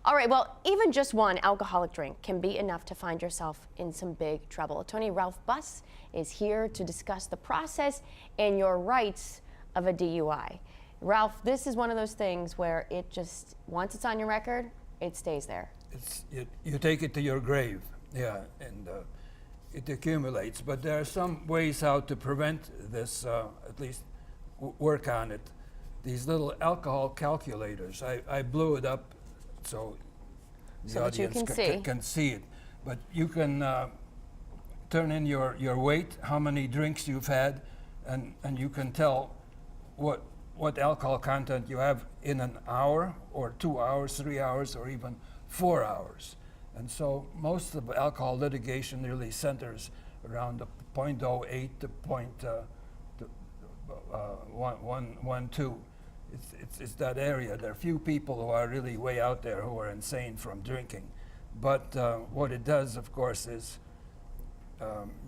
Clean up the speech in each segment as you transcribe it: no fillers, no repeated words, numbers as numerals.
All right, well, even just one alcoholic drink can be enough to find yourself in some big trouble. Attorney Ralph Buss is here to discuss the process and your rights of a DUI. Ralph, this is one of those things where it just, once it's on your record, it stays there. You take it to your grave, yeah, and it accumulates. But there are some ways how to prevent this, at least work on it. These little alcohol calculators, I blew it up so the audience can see it. But you can turn in your weight, how many drinks you've had, and you can tell what alcohol content you have in an hour, or 2 hours, 3 hours, or even 4 hours. And so most of alcohol litigation really centers around the 0.08 to 0.112. It's that area. There are few people who are really way out there who are insane from drinking. But what it does, of course, is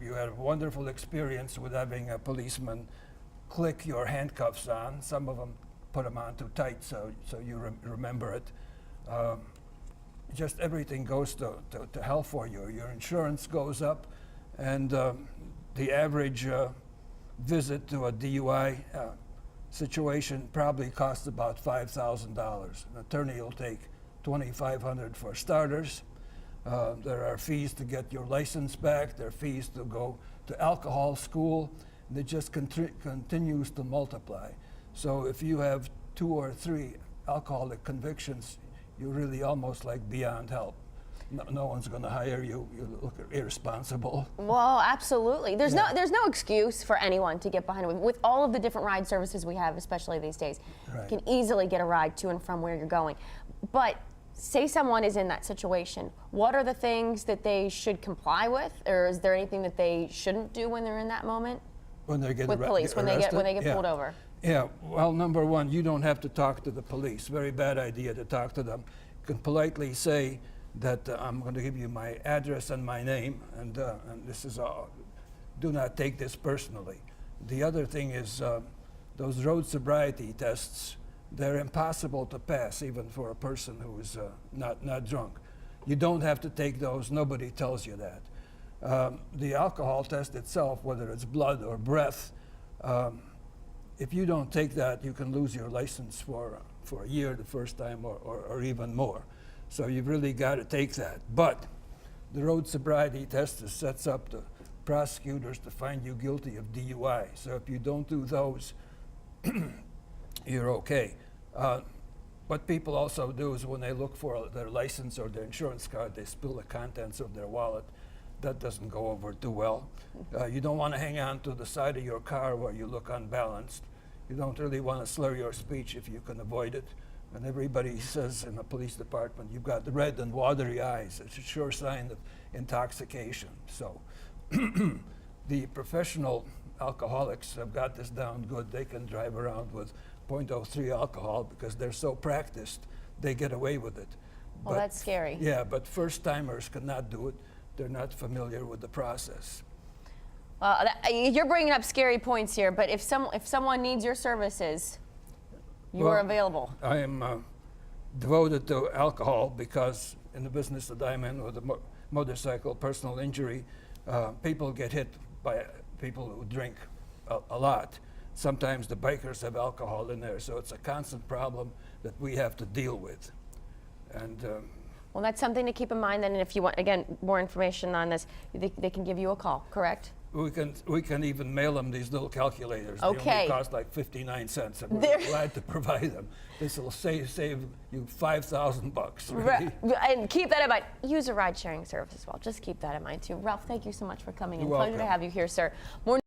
you had a wonderful experience with having a policeman click your handcuffs on. Some of them put them on too tight, so you remember it. Just everything goes to hell for you. Your insurance goes up, and the average visit to a DUI situation probably costs about $5,000. An attorney will take $2,500 for starters. There are fees to get your license back. There are fees to go to alcohol school. And it just continues to multiply. So if you have 2 or 3 alcoholic convictions, you're really almost like beyond help. No one's going to hire you. You look irresponsible. Well, absolutely. There's no excuse for anyone to get behind it. With all of the different ride services we have, especially these days, right. You can easily get a ride to and from where you're going. But say someone is in that situation, what are the things that they should comply with, or is there anything that they shouldn't do when they're in that moment? When they get with police, when they get pulled over. Yeah. Well, number one, you don't have to talk to the police. Very bad idea to talk to them. You can politely say that I'm going to give you my address and my name, and this is all. Do not take this personally. The other thing is those road sobriety tests. They're impossible to pass, even for a person who is not drunk. You don't have to take those. Nobody tells you that. The alcohol test itself, whether it's blood or breath, if you don't take that, you can lose your license for a year the first time, or even more. So you've really got to take that. But the road sobriety test sets up the prosecutors to find you guilty of DUI. So if you don't do those, you're okay. What people also do is when they look for their license or their insurance card, they spill the contents of their wallet. That doesn't go over too well. You don't want to hang on to the side of your car where you look unbalanced. You don't really want to slur your speech if you can avoid it. And everybody says in the police department, you've got red and watery eyes. It's a sure sign of intoxication. So the professional alcoholics have got this down good. They can drive around with 0.03 alcohol because they're so practiced, they get away with it. Well, but, that's scary. Yeah, but first-timers cannot do it. They're not familiar with the process. You're bringing up scary points here, but if someone needs your services, you are available. I am devoted to alcohol because in the business that I'm in with a motorcycle personal injury, people get hit by people who drink a lot. Sometimes the bikers have alcohol in there, so it's a constant problem that we have to deal with. And well, that's something to keep in mind. Then, and if you want, again, more information on this, they can give you a call, correct? We can even mail them these little calculators. Okay. They only cost like 59 cents, and we're glad to provide them. This will save you $5,000. Really. Right. And keep that in mind. Use a ride-sharing service as well. Just keep that in mind too. Ralph, thank you so much for coming in. You're welcome. Pleasure to have you here, sir. More